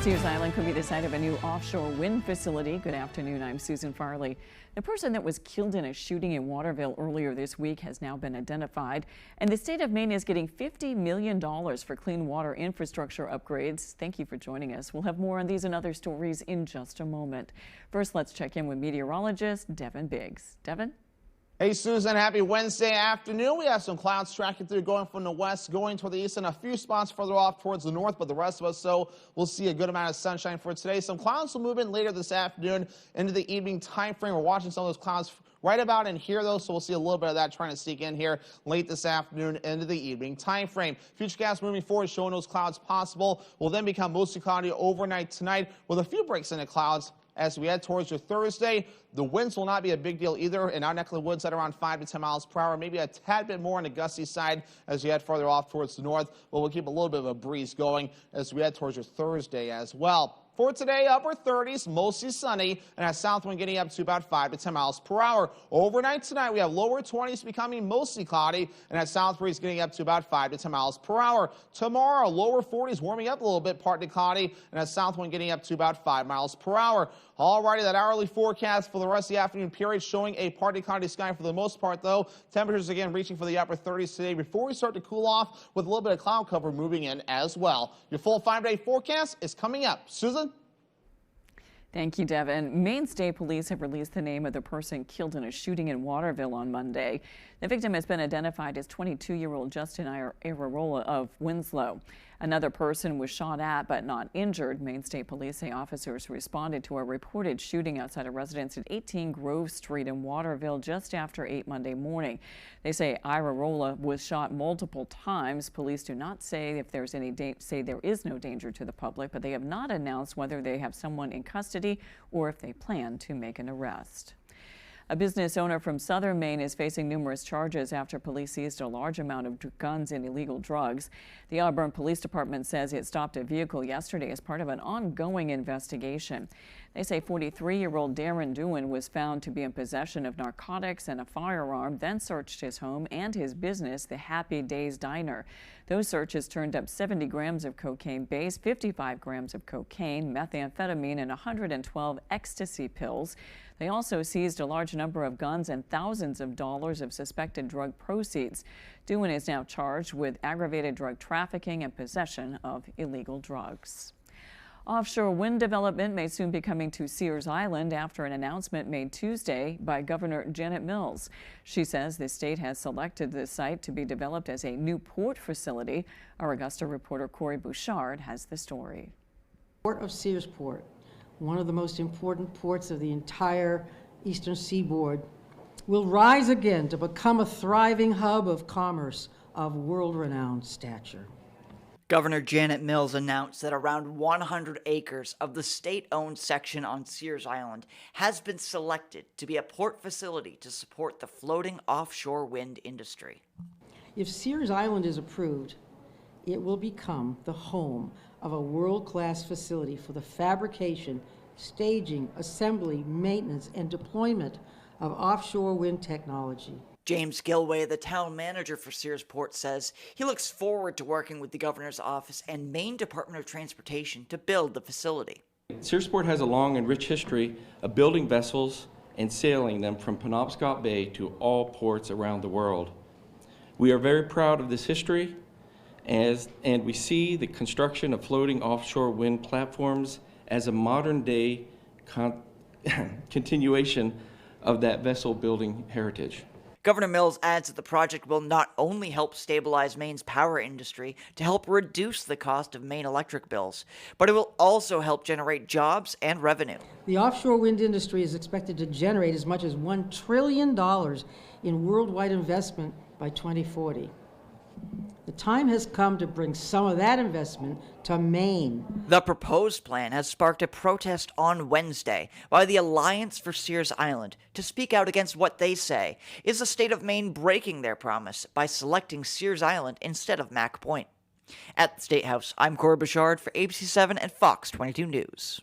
Sears Island could be the site of a new offshore wind facility. Good afternoon, I'm Susan Farley. The person that was killed in a shooting in Waterville earlier this week has now been identified, and the state of Maine is getting $50 million for clean water infrastructure upgrades. Thank you for joining us. We'll have more on these and other stories in just a moment. First, let's check in with meteorologist Devin Biggs. Devin? Hey Susan, happy Wednesday afternoon. We have some clouds tracking through, going from the west, going toward the east, and a few spots further off towards the north, but the rest of us, so we'll see a good amount of sunshine for today. Some clouds will move in later this afternoon into the evening time frame. We're watching some of those clouds right about in here, though, so we'll see a little bit of that trying to sneak in here late this afternoon into the evening time frame. Futurecast moving forward showing those clouds possible will then become mostly cloudy overnight tonight with a few breaks in the clouds. As we head towards your Thursday, the winds will not be a big deal either. In our neck of the woods at around 5 to 10 miles per hour, maybe a tad bit more on the gusty side as you head further off towards the north. But we'll keep a little bit of a breeze going as we head towards your Thursday as well. For today, upper 30s, mostly sunny, and a south wind getting up to about 5 to 10 miles per hour. Overnight tonight, we have lower 20s becoming mostly cloudy, and that south breeze getting up to about 5 to 10 miles per hour. Tomorrow, lower 40s warming up a little bit, partly cloudy, and a south wind getting up to about 5 miles per hour. Alrighty, that hourly forecast for the rest of the afternoon period showing a partly cloudy sky for the most part, though. Temperatures again reaching for the upper 30s today before we start to cool off with a little bit of cloud cover moving in as well. Your full 5-day forecast is coming up. Susan? Thank you, Devin. Maine State Police have released the name of the person killed in a shooting in Waterville on Monday. The victim has been identified as 22-year-old Justin Irarola of Winslow. Another person was shot at but not injured. Maine State Police say officers responded to a reported shooting outside a residence at 18 Grove Street in Waterville just after 8 Monday morning. They say Irarola was shot multiple times. Police do not say if there's any say there is no danger to the public, but they have not announced whether they have someone in custody or if they plan to make an arrest. A business owner from southern Maine is facing numerous charges after police seized a large amount of guns and illegal drugs. The Auburn Police Department says it stopped a vehicle yesterday as part of an ongoing investigation. They say 43-year-old Darren Dewan was found to be in possession of narcotics and a firearm, then searched his home and his business, the Happy Days Diner. Those searches turned up 70 grams of cocaine base, 55 grams of cocaine, methamphetamine, and 112 ecstasy pills. They also seized a large number of guns and thousands of dollars of suspected drug proceeds. Dewan is now charged with aggravated drug trafficking and possession of illegal drugs. Offshore wind development may soon be coming to Sears Island after an announcement made Tuesday by Governor Janet Mills. She says the state has selected this site to be developed as a new port facility. Our Augusta reporter Corey Bouchard has the story. Port of Searsport, one of the most important ports of the entire eastern seaboard, will rise again to become a thriving hub of commerce of world-renowned stature. Governor Janet Mills announced that around 100 acres of the state-owned section on Sears Island has been selected to be a port facility to support the floating offshore wind industry. If Sears Island is approved, it will become the home of a world-class facility for the fabrication, staging, assembly, maintenance, and deployment of offshore wind technology. James Gilway, the town manager for Searsport, says he looks forward to working with the governor's office and Maine Department of Transportation to build the facility. Searsport has a long and rich history of building vessels and sailing them from Penobscot Bay to all ports around the world. We are very proud of this history, and we see the construction of floating offshore wind platforms as a modern-day continuation of that vessel building heritage. Governor Mills adds that the project will not only help stabilize Maine's power industry to help reduce the cost of Maine electric bills, but it will also help generate jobs and revenue. The offshore wind industry is expected to generate as much as $1 trillion in worldwide investment by 2040. The time has come to bring some of that investment to Maine. The proposed plan has sparked a protest on Wednesday by the Alliance for Sears Island to speak out against what they say is the state of Maine breaking their promise by selecting Sears Island instead of Mack Point. At the State House, I'm Corey Bouchard for ABC7 and Fox 22 News.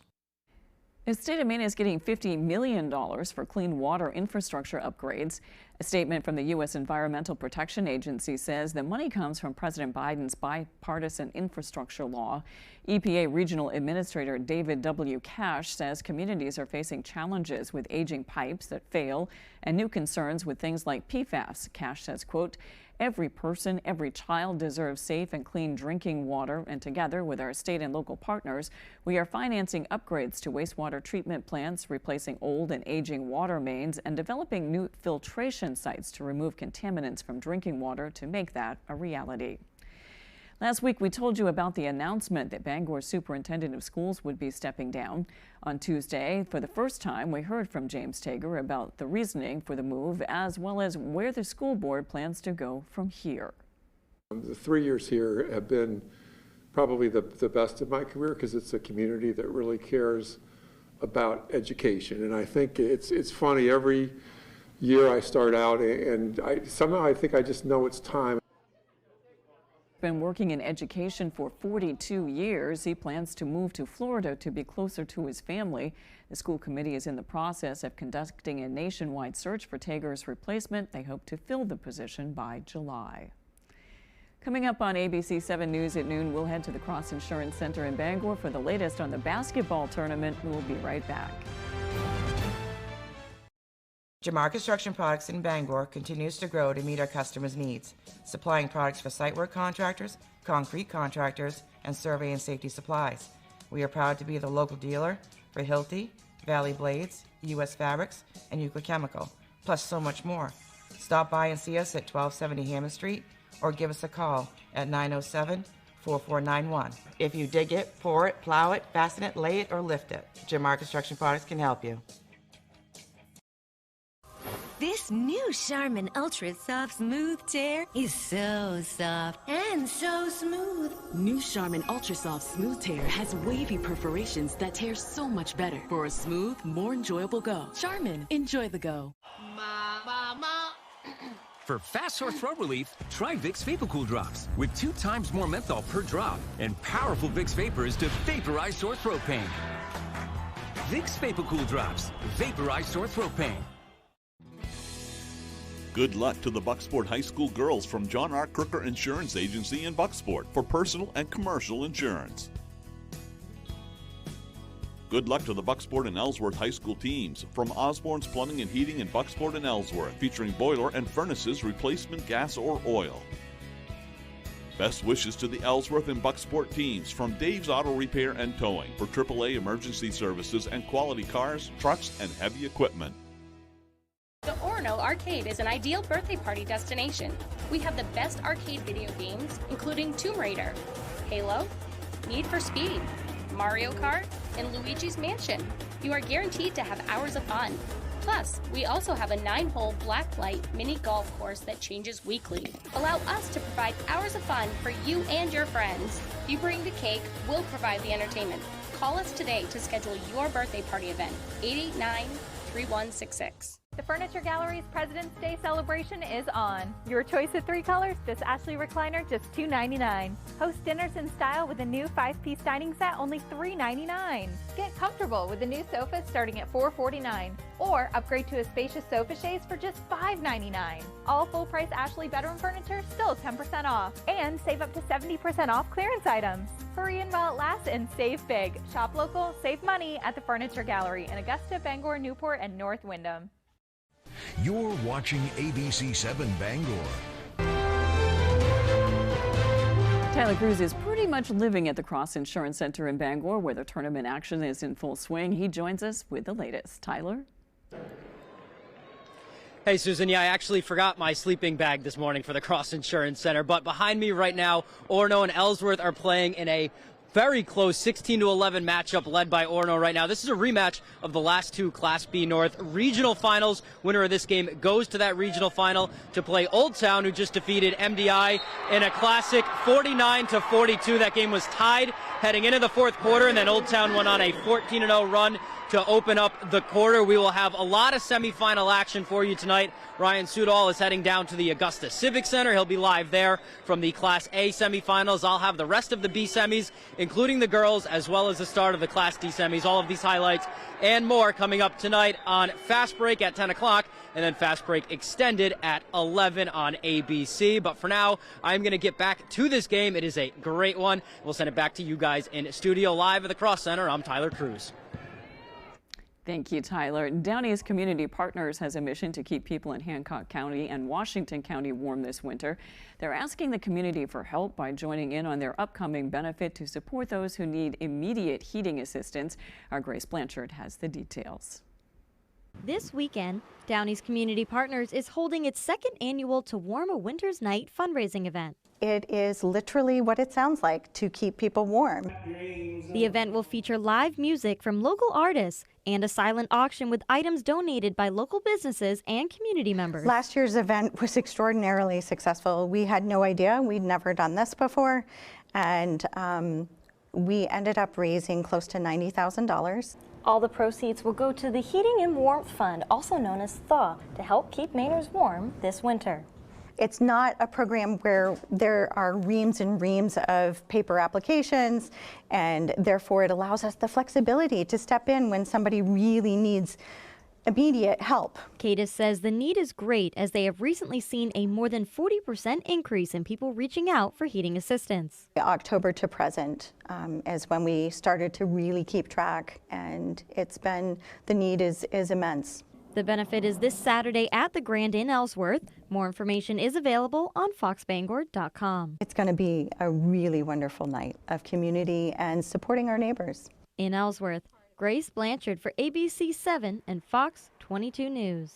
The state of Maine is getting $50 million for clean water infrastructure upgrades. A statement from the U.S. Environmental Protection Agency says the money comes from President Biden's bipartisan infrastructure law. EPA Regional Administrator David W. Cash says communities are facing challenges with aging pipes that fail and new concerns with things like PFAS. Cash says, quote, "Every person, every child deserves safe and clean drinking water, and together with our state and local partners, we are financing upgrades to wastewater treatment plants, replacing old and aging water mains, and developing new filtration sites to remove contaminants from drinking water to make that a reality." Last week, we told you about the announcement that Bangor's superintendent of schools would be stepping down. On Tuesday, for the first time, we heard from James Tager about the reasoning for the move, as well as where the school board plans to go from here. The 3 years here have been probably the best of my career because it's a community that really cares about education. And I think it's funny, every year I start out and somehow I think I just know it's time. Been working in education for 42 years. He plans to move to Florida to be closer to his family. The school committee is in the process of conducting a nationwide search for Tager's replacement. They hope to fill the position by July. Coming up on ABC 7 News at noon, we'll head to the Cross Insurance Center in Bangor for the latest on the basketball tournament. We'll be right back. Jamar Construction Products in Bangor continues to grow to meet our customers' needs, supplying products for site work contractors, concrete contractors, and survey and safety supplies. We are proud to be the local dealer for Hilti, Valley Blades, U.S. Fabrics, and Euclid Chemical, plus so much more. Stop by and see us at 1270 Hammond Street or give us a call at 907-4491. If you dig it, pour it, plow it, fasten it, lay it, or lift it, Jamar Construction Products can help you. This new Charmin Ultra Soft Smooth Tear is so soft and so smooth. New Charmin Ultra Soft Smooth Tear has wavy perforations that tear so much better for a smooth, more enjoyable go. Charmin, enjoy the go. For fast sore throat relief, try Vicks VapoCool Drops with 2 times more menthol per drop and powerful Vicks Vapors to vaporize sore throat pain. Vicks VapoCool Drops, vaporize sore throat pain. Good luck to the Bucksport High School girls from John R. Crooker Insurance Agency in Bucksport for personal and commercial insurance. Good luck to the Bucksport and Ellsworth High School teams from Osborne's Plumbing and Heating in Bucksport and Ellsworth, featuring boiler and furnaces, replacement gas or oil. Best wishes to the Ellsworth and Bucksport teams from Dave's Auto Repair and Towing for AAA emergency services and quality cars, trucks, and heavy equipment. The Orono Arcade is an ideal birthday party destination. We have the best arcade video games, including Tomb Raider, Halo, Need for Speed, Mario Kart, and Luigi's Mansion. You are guaranteed to have hours of fun. Plus, we also have a 9-hole blacklight mini golf course that changes weekly. Allow us to provide hours of fun for you and your friends. If you bring the cake, we'll provide the entertainment. Call us today to schedule your birthday party event, 889-3166. The Furniture Gallery's President's Day celebration is on. Your choice of 3 colors, this Ashley recliner, just $2.99. Host dinners in style with a new 5-piece dining set, only $3.99. Get comfortable with a new sofa starting at $4.49. Or upgrade to a spacious sofa chaise for just $5.99. All full-price Ashley bedroom furniture, still 10% off. And save up to 70% off clearance items. Hurry in while it lasts and save big. Shop local, save money at the Furniture Gallery in Augusta, Bangor, Newport, and North Windham. You're watching ABC 7 Bangor. Tyler Cruz is pretty much living at the Cross Insurance Center in Bangor, where the tournament action is in full swing. He joins us with the latest. Tyler? Hey, Susan. Yeah, I actually forgot my sleeping bag this morning for the Cross Insurance Center. But behind me right now, Orono and Ellsworth are playing in a very close 16-11 matchup led by Orono right now. This is a rematch of the last 2 Class B North regional finals. Winner of this game goes to that regional final to play Old Town, who just defeated MDI in a classic 49-42. That game was tied heading into the 4th quarter, and then Old Town went on a 14-0 run to open up the quarter. We will have a lot of semifinal action for you tonight. Ryan Sudol is heading down to the Augusta Civic Center. He'll be live there from the Class A semifinals. I'll have the rest of the B semis including the girls, as well as the start of the Class D semis. All of these highlights and more coming up tonight on Fast Break at 10 o'clock, and then Fast Break Extended at 11 on ABC. But for now, I'm going to get back to this game. It is a great one. We'll send it back to you guys in studio live at the Cross Center. I'm Tyler Cruz. Thank you, Tyler. Downey's Community Partners has a mission to keep people in Hancock County and Washington County warm this winter. They're asking the community for help by joining in on their upcoming benefit to support those who need immediate heating assistance. Our Grace Blanchard has the details. This weekend, Downey's Community Partners is holding its second annual To Warm a Winter's Night fundraising event. It is literally what it sounds like, to keep people warm. The event will feature live music from local artists and a silent auction with items donated by local businesses and community members. Last year's event was extraordinarily successful. We had no idea. We'd never done this before. And we ended up raising close to $90,000. All the proceeds will go to the Heating and Warmth Fund, also known as THAW, to help keep Mainers warm this winter. It's not a program where there are reams and reams of paper applications, and therefore it allows us the flexibility to step in when somebody really needs immediate help. Cadis says the need is great, as they have recently seen a more than 40% increase in people reaching out for heating assistance. October to present is when we started to really keep track, and the need is immense. The benefit is this Saturday at the Grand in Ellsworth. More information is available on foxbangor.com. It's going to be a really wonderful night of community and supporting our neighbors. In Ellsworth, Grace Blanchard for ABC 7 and Fox 22 News.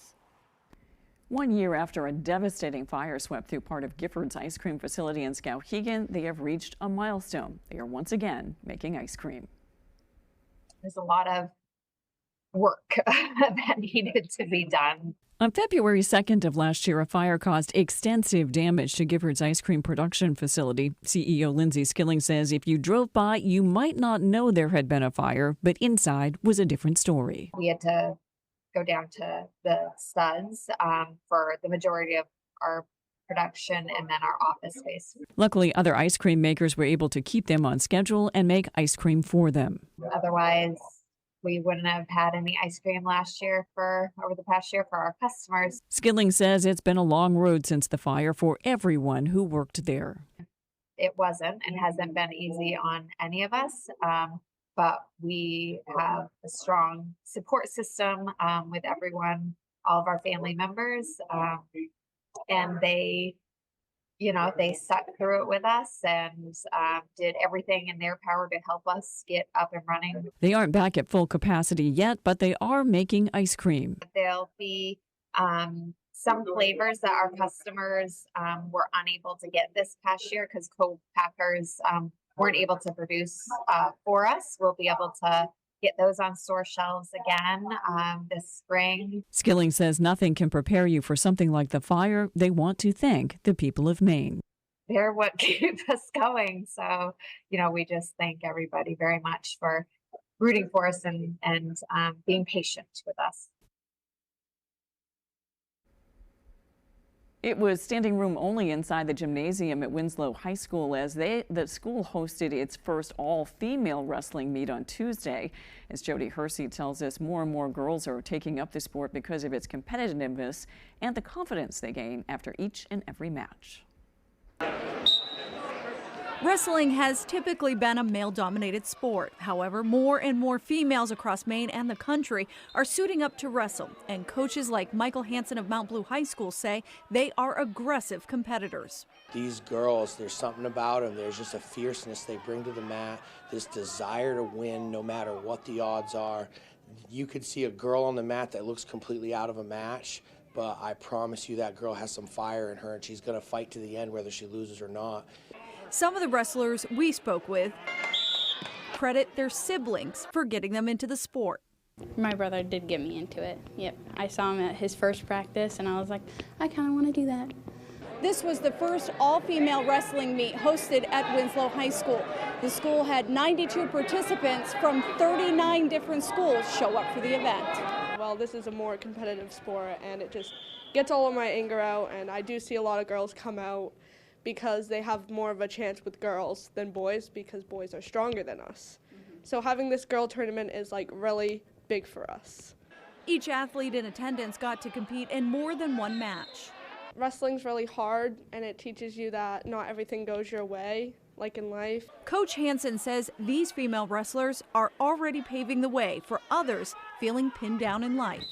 1 year after a devastating fire swept through part of Gifford's ice cream facility in Skowhegan, they have reached a milestone. They are once again making ice cream. There's a lot of work that needed to be done. On February 2nd of last year, a fire caused extensive damage to Gifford's ice cream production facility. CEO Lindsay Skilling says if you drove by, you might not know there had been a fire, but inside was a different story. We had to go down to the studs for the majority of our production and then our office space. Luckily, other ice cream makers were able to keep them on schedule and make ice cream for them. Otherwise, we wouldn't have had any ice cream over the past year for our customers. Skilling says it's been a long road since the fire for everyone who worked there. It wasn't and hasn't been easy on any of us, but we have a strong support system with everyone, all of our family members, and they stuck through it with us and did everything in their power to help us get up and running. They aren't back at full capacity yet, but they are making ice cream. There'll be some flavors that our customers were unable to get this past year because co-packers weren't able to produce for us. We'll be able to get those on store shelves again this spring. Skilling says nothing can prepare you for something like the fire. They want to thank the people of Maine. They're what keep us going. So, we just thank everybody very much for rooting for us and being patient with us. It was standing room only inside the gymnasium at Winslow High School as the school hosted its first all-female wrestling meet on Tuesday. As Jody Hersey tells us, more and more girls are taking up the sport because of its competitiveness and the confidence they gain after each and every match. Wrestling has typically been a male-dominated sport. However, more and more females across Maine and the country are suiting up to wrestle, and coaches like Michael Hansen of Mount Blue High School say they are aggressive competitors. These girls, there's something about them. There's just a fierceness they bring to the mat, this desire to win no matter what the odds are. You could see a girl on the mat that looks completely out of a match, but I promise you that girl has some fire in her, and she's going to fight to the end whether she loses or not. Some of the wrestlers we spoke with credit their siblings for getting them into the sport. My brother did get me into it. Yep, I saw him at his first practice and I was like, I kind of want to do that. This was the first all-female wrestling meet hosted at Winslow High School. The school had 92 participants from 39 different schools show up for the event. Well, this is a more competitive sport and it just gets all of my anger out, and I do see a lot of girls come out because they have more of a chance with girls than boys because boys are stronger than us. So having this girl tournament is like really big for us. Each athlete in attendance got to compete in more than one match. Wrestling's really hard, and it teaches you that not everything goes your way, like in life. Coach Hansen says these female wrestlers are already paving the way for others feeling pinned down in life.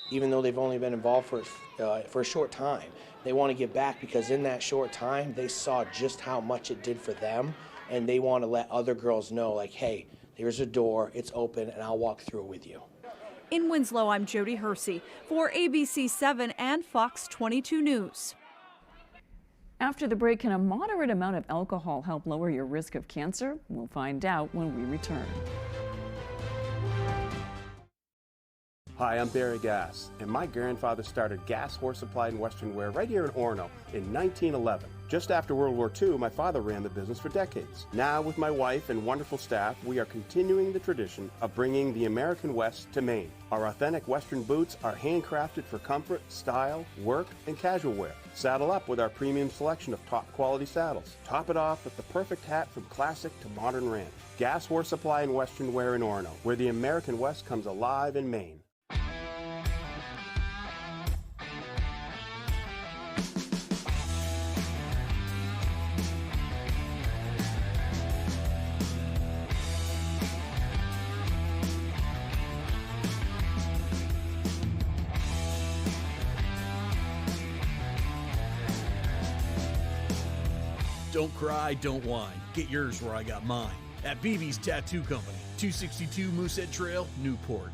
Even though they've only been involved for a short time, they want to give back because in that short time, they saw just how much it did for them, and they want to let other girls know, like, hey, there's a door, it's open, and I'll walk through it with you. In Winslow, I'm Jody Hersey for ABC 7 and Fox 22 News. After the break, can a moderate amount of alcohol help lower your risk of cancer? We'll find out when we return. Hi, I'm Barry Gass, and my grandfather started Gass Horse Supply and Western Wear right here in Orono in 1911. Just after World War II, my father ran the business for decades. Now, with my wife and wonderful staff, we are continuing the tradition of bringing the American West to Maine. Our authentic Western boots are handcrafted for comfort, style, work, and casual wear. Saddle up with our premium selection of top quality saddles. Top it off with the perfect hat from classic to modern ranch. Gass Horse Supply and Western Wear in Orono, where the American West comes alive in Maine. Don't cry, don't whine. Get yours where I got mine. At BB's Tattoo Company, 262 Moosehead Trail, Newport.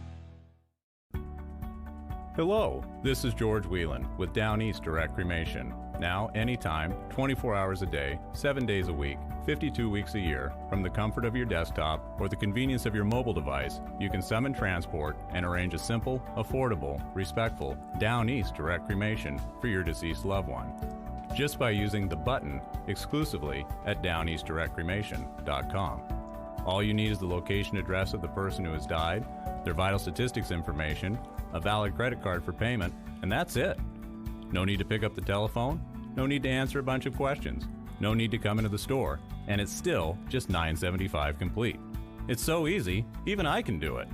Hello, this is George Whelan with Down East Direct Cremation. Now, anytime, 24 hours a day, 7 days a week, 52 weeks a year, from the comfort of your desktop or the convenience of your mobile device, you can summon transport and arrange a simple, affordable, respectful Down East Direct Cremation for your deceased loved one. Just by using the button exclusively at downeastdirectcremation.com. All you need is the location address of the person who has died, their vital statistics information, a valid credit card for payment, and that's it. No need to pick up the telephone, no need to answer a bunch of questions, no need to come into the store, and it's still just $9.75 complete. It's so easy, even I can do it.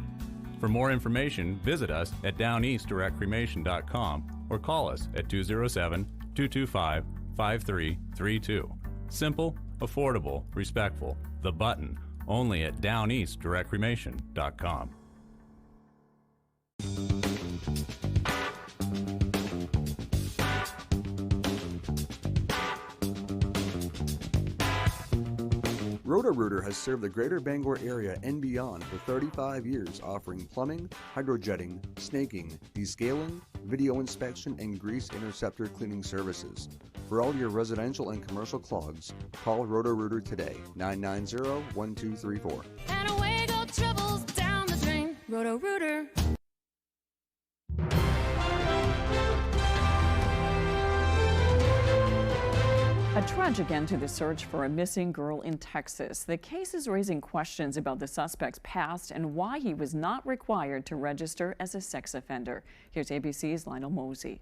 For more information, visit us at downeastdirectcremation.com or call us at 207-225-5332. Simple, affordable, respectful. The button. Only at downeastdirectcremation.com. Roto-Rooter has served the greater Bangor area and beyond for 35 years, offering plumbing, hydrojetting, snaking, descaling, video inspection, and grease interceptor cleaning services. For all your residential and commercial clogs, call Roto-Rooter today, 990-1234. And away go troubles down the drain. Roto-Rooter. A tragic end to the search for a missing girl in Texas. The case is raising questions about the suspect's past and why he was not required to register as a sex offender. Here's ABC's Lionel Mosey.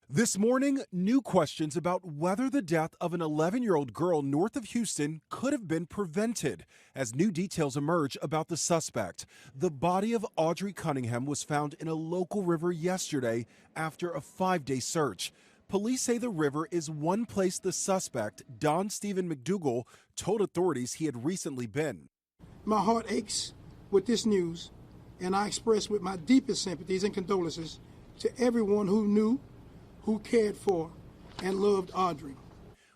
This morning, new questions about whether the death of an 11-year-old girl north of Houston could have been prevented as new details emerge about the suspect. The body of Audrey Cunningham was found in a local river yesterday after a 5-day search. Police say the river is one place the suspect, Don Stephen McDougal, told authorities he had recently been. My heart aches with this news, and I express with my deepest sympathies and condolences to everyone who knew, who cared for, and loved Audrey.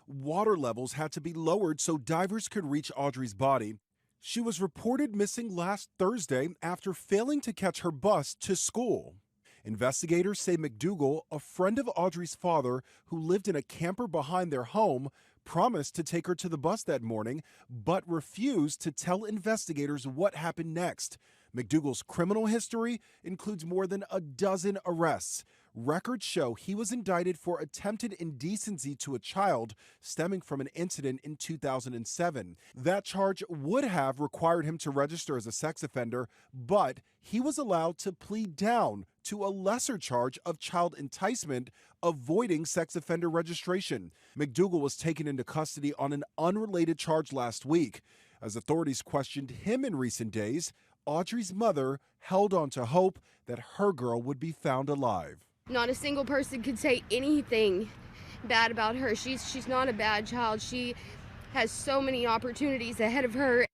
Water levels had to be lowered so divers could reach Audrey's body. She was reported missing last Thursday after failing to catch her bus to school. Investigators say McDougal, a friend of Audrey's father who lived in a camper behind their home, promised to take her to the bus that morning, but refused to tell investigators what happened next. McDougal's criminal history includes more than a dozen arrests. Records show he was indicted for attempted indecency to a child stemming from an incident in 2007. That charge would have required him to register as a sex offender, but he was allowed to plead down to a lesser charge of child enticement avoiding sex offender registration. McDougal was taken into custody on an unrelated charge last week. As authorities questioned him in recent days, Audrey's mother held on to hope that her girl would be found alive. Not a single person could say anything bad about her. She's not a bad child. She has so many opportunities ahead of her.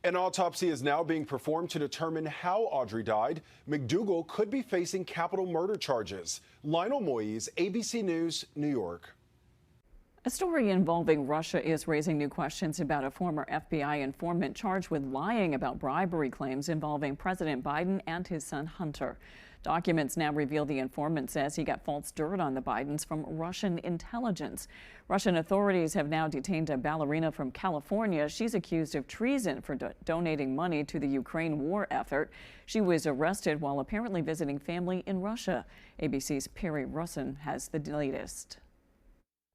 An autopsy is now being performed to determine how Audrey died. McDougal could be facing capital murder charges. Lionel Moise, ABC News, New York. A story involving Russia is raising new questions about a former FBI informant charged with lying about bribery claims involving President Biden and his son Hunter. Documents now reveal the informant says he got false dirt on the Bidens from Russian intelligence. Russian authorities have now detained a ballerina from California. She's accused of treason for donating money to the Ukraine war effort. She was arrested while apparently visiting family in Russia. ABC's Perry Russin has the latest.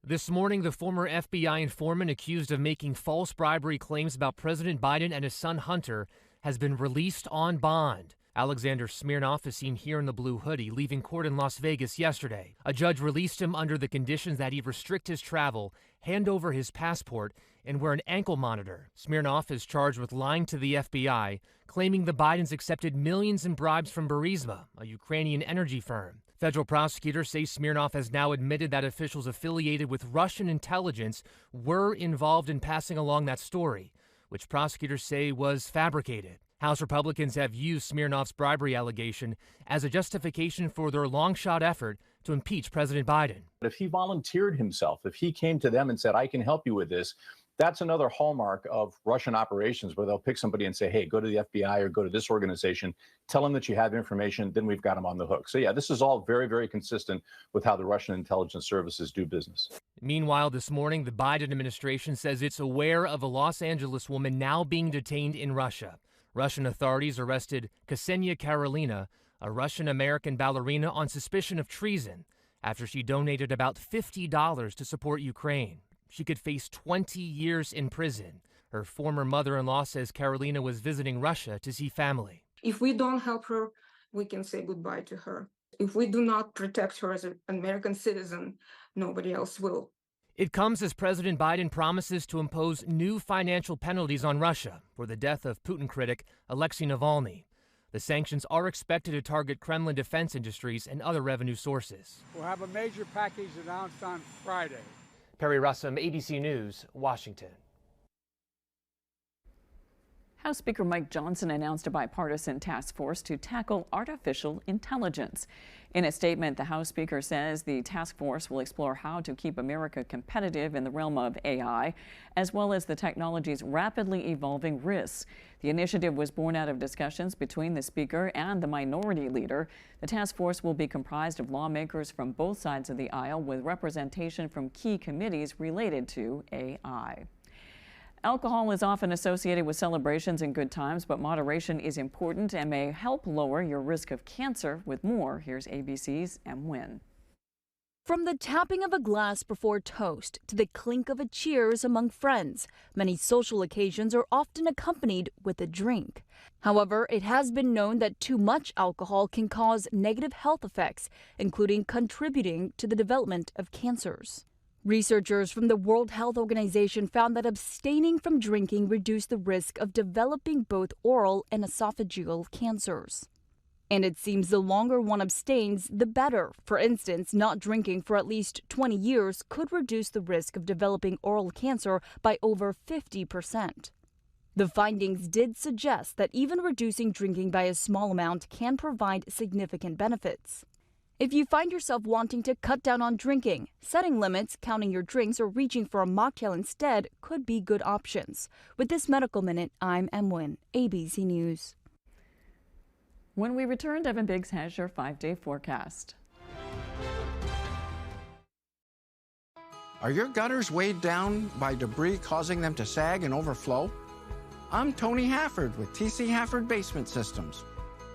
This morning, the former FBI informant accused of making false bribery claims about President Biden and his son Hunter has been released on bond. Alexander Smirnov is seen here in the blue hoodie, leaving court in Las Vegas yesterday. A judge released him under the conditions that he restrict his travel, hand over his passport, and wear an ankle monitor. Smirnov is charged with lying to the FBI, claiming the Bidens accepted millions in bribes from Burisma, a Ukrainian energy firm. Federal prosecutors say Smirnov has now admitted that officials affiliated with Russian intelligence were involved in passing along that story, which prosecutors say was fabricated. House Republicans have used Smirnov's bribery allegation as a justification for their long-shot effort to impeach President Biden. If he volunteered himself, if he came to them and said, I can help you with this, that's another hallmark of Russian operations where they'll pick somebody and say, hey, go to the FBI or go to this organization, tell them that you have information, then we've got them on the hook. So yeah, this is all very, very consistent with how the Russian intelligence services do business. Meanwhile, this morning, the Biden administration says it's aware of a Los Angeles woman now being detained in Russia. Russian authorities arrested Ksenia Karolina, a Russian-American ballerina, on suspicion of treason after she donated about $50 to support Ukraine. She could face 20 years in prison. Her former mother-in-law says Karolina was visiting Russia to see family. If we don't help her, we can say goodbye to her. If we do not protect her as an American citizen, nobody else will. It comes as President Biden promises to impose new financial penalties on Russia for the death of Putin critic Alexei Navalny. The sanctions are expected to target Kremlin defense industries and other revenue sources. We'll have a major package announced on Friday. Perry Russom, ABC News, Washington. House Speaker Mike Johnson announced a bipartisan task force to tackle artificial intelligence. In a statement, the House Speaker says the task force will explore how to keep America competitive in the realm of AI, as well as the technology's rapidly evolving risks. The initiative was born out of discussions between the Speaker and the Minority Leader. The task force will be comprised of lawmakers from both sides of the aisle with representation from key committees related to AI. Alcohol is often associated with celebrations and good times, but moderation is important and may help lower your risk of cancer. With more, here's ABC's M. Wynn. From the tapping of a glass before toast to the clink of a cheers among friends, many social occasions are often accompanied with a drink. However, it has been known that too much alcohol can cause negative health effects, including contributing to the development of cancers. Researchers from the World Health Organization found that abstaining from drinking reduced the risk of developing both oral and esophageal cancers. And it seems the longer one abstains, the better. For instance, not drinking for at least 20 years could reduce the risk of developing oral cancer by over 50%. The findings did suggest that even reducing drinking by a small amount can provide significant benefits. If you find yourself wanting to cut down on drinking, setting limits, counting your drinks, or reaching for a mocktail instead could be good options. With this Medical Minute, I'm M. Wynn, ABC News. When we return, Devin Biggs has your 5-day forecast. Are your gutters weighed down by debris causing them to sag and overflow? I'm Tony Hafford with TC Hafford Basement Systems.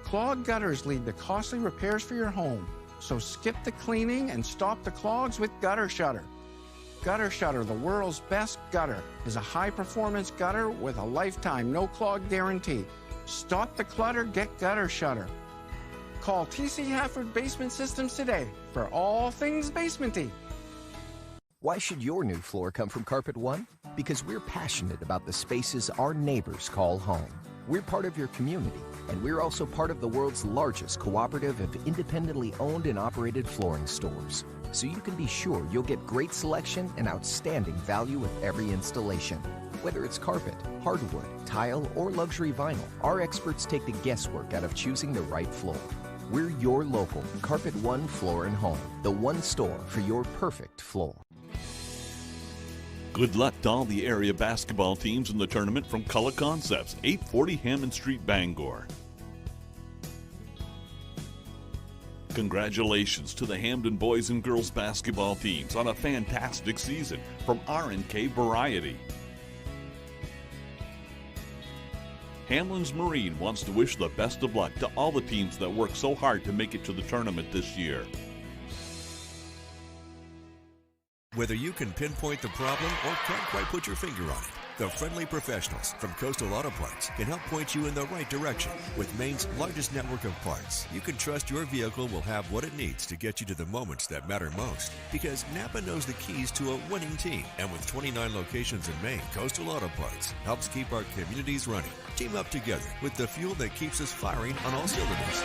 Clogged gutters lead to costly repairs for your home. So skip the cleaning and stop the clogs with Gutter Shutter. Gutter Shutter, the world's best gutter, is a high-performance gutter with a lifetime no-clog guarantee. Stop the clutter, get Gutter Shutter. Call TC Hafford Basement Systems today for all things basementy. Why should your new floor come from Carpet One? Because we're passionate about the spaces our neighbors call home. We're part of your community, and we're also part of the world's largest cooperative of independently owned and operated flooring stores. So you can be sure you'll get great selection and outstanding value with every installation. Whether it's carpet, hardwood, tile, or luxury vinyl, our experts take the guesswork out of choosing the right floor. We're your local Carpet One Floor and Home, the one store for your perfect floor. Good luck to all the area basketball teams in the tournament from Color Concepts, 840 Hammond Street, Bangor. Congratulations to the Hamden boys and girls basketball teams on a fantastic season from R&K Variety. Hamlin's Marine wants to wish the best of luck to all the teams that work so hard to make it to the tournament this year. Whether you can pinpoint the problem or can't quite put your finger on it, the friendly professionals from Coastal Auto Parts can help point you in the right direction. With Maine's largest network of parts, you can trust your vehicle will have what it needs to get you to the moments that matter most. Because Napa knows the keys to a winning team. And with 29 locations in Maine, Coastal Auto Parts helps keep our communities running. Team up together with the fuel that keeps us firing on all cylinders.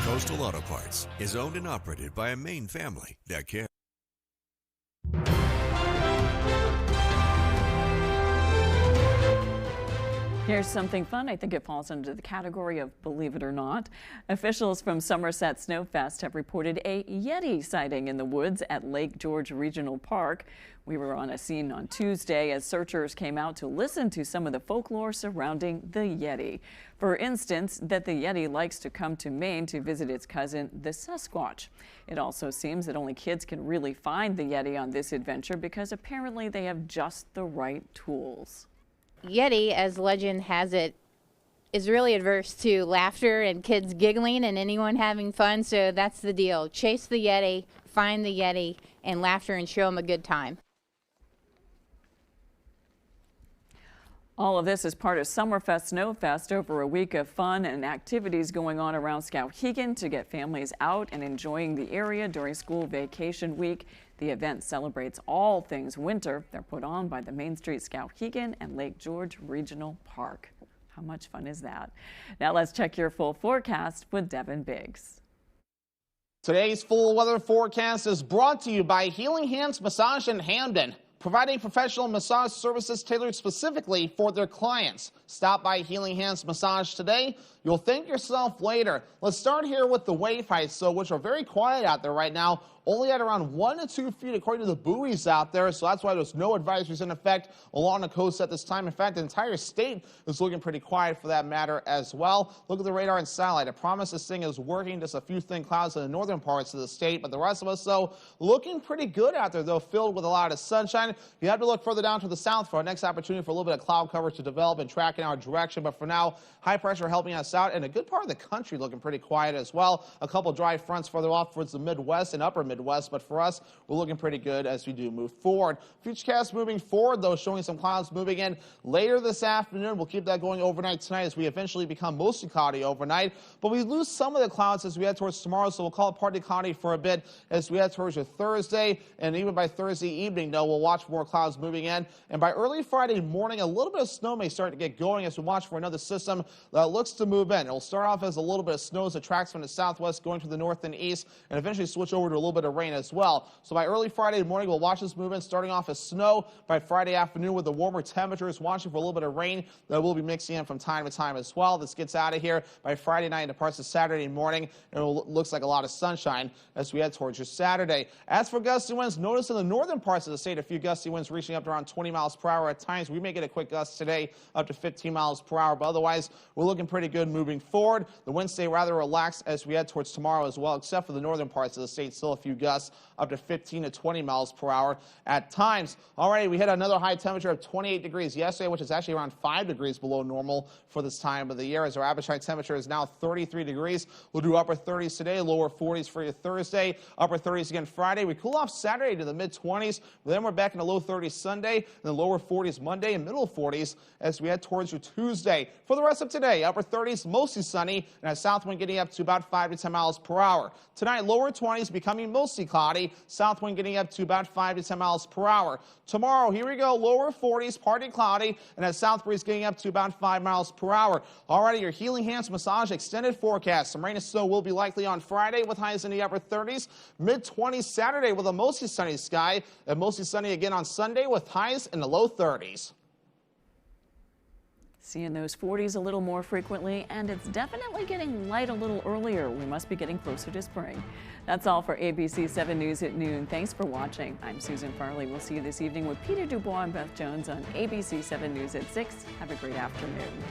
Coastal Auto Parts is owned and operated by a Maine family that cares. Here's something fun. I think it falls under the category of believe it or not. Officials from Somerset Snowfest have reported a Yeti sighting in the woods at Lake George Regional Park. We were on a scene on Tuesday as searchers came out to listen to some of the folklore surrounding the Yeti. For instance, that the Yeti likes to come to Maine to visit its cousin, the Sasquatch. It also seems that only kids can really find the Yeti on this adventure because apparently they have just the right tools. Yeti, as legend has it, is really adverse to laughter and kids giggling and anyone having fun, so that's the deal. Chase the Yeti, find the Yeti, and laughter, and show them a good time. All of this is part of Summerfest Snowfest, over a week of fun and activities going on around Skowhegan to get families out and enjoying the area during school vacation week. The event celebrates all things winter. They're put on by the Main Street Skowhegan and Lake George Regional Park. How much fun is that? Now let's check your full forecast with Devin Biggs. Today's full weather forecast is brought to you by Healing Hands Massage in Hamden, providing professional massage services tailored specifically for their clients. Stop by Healing Hands Massage today. You'll thank yourself later. Let's start here with the wave heights, which are very quiet out there right now, only at around 1 to 2 feet according to the buoys out there, so that's why there's no advisories in effect along the coast at this time. In fact, the entire state is looking pretty quiet for that matter as well. Look at the radar and satellite. I promise this thing is working. Just a few thin clouds in the northern parts of the state, but the rest of us, though, looking pretty good out there, though, filled with a lot of sunshine. You have to look further down to the south for our next opportunity for a little bit of cloud cover to develop and track in our direction, but for now, high pressure helping us out, and a good part of the country looking pretty quiet as well. A couple dry fronts further off towards the Midwest and upper Midwest, but for us, we're looking pretty good as we do move forward. Futurecast moving forward, though, showing some clouds moving in later this afternoon. We'll keep that going overnight tonight as we eventually become mostly cloudy overnight, but we lose some of the clouds as we head towards tomorrow, so we'll call it partly cloudy for a bit as we head towards your Thursday, and even by Thursday evening, though, we'll watch more clouds moving in, and by early Friday morning, a little bit of snow may start to get going as we watch for another system that looks to move in. It'll start off as a little bit of snow as it tracks from the southwest going to the north and east, and eventually switch over to a little bit of rain as well. So by early Friday morning, we'll watch this movement starting off as snow. By Friday afternoon with the warmer temperatures, watching for a little bit of rain that will be mixing in from time to time as well. This gets out of here by Friday night into parts of Saturday morning, and it looks like a lot of sunshine as we head towards your Saturday. As for gusty winds, notice in the northern parts of the state, a few gusty winds reaching up to around 20 miles per hour at times. We may get a quick gust today up to 15 miles per hour, but otherwise, we're looking pretty good moving forward. The winds stay rather relaxed as we head towards tomorrow as well, except for the northern parts of the state. Still a few gusts up to 15 to 20 miles per hour at times. Alrighty, we hit another high temperature of 28 degrees yesterday, which is actually around 5 degrees below normal for this time of the year, as our average high temperature is now 33 degrees. We'll do upper 30s today, lower 40s for your Thursday, upper 30s again Friday. We cool off Saturday to the mid-20s, then we're back in the low 30s Sunday, and the lower 40s Monday, and middle 40s as we head towards your Tuesday. For the rest of today, upper 30s 30s, mostly sunny, and a south wind getting up to about 5 to 10 miles per hour. Tonight, lower 20s, becoming mostly cloudy, south wind getting up to about 5 to 10 miles per hour. Tomorrow, here we go, lower 40s, partly cloudy, and a south breeze getting up to about 5 miles per hour. Already, your Healing Hands Massage extended forecast. Some rain and snow will be likely on Friday with highs in the upper 30s, mid-20s Saturday with a mostly sunny sky, and mostly sunny again on Sunday with highs in the low 30s. Seeing those 40s a little more frequently, and it's definitely getting light a little earlier. We must be getting closer to spring. That's all for ABC 7 News at noon. Thanks for watching. I'm Susan Farley. We'll see you this evening with Peter Dubois and Beth Jones on ABC 7 News at 6. Have a great afternoon.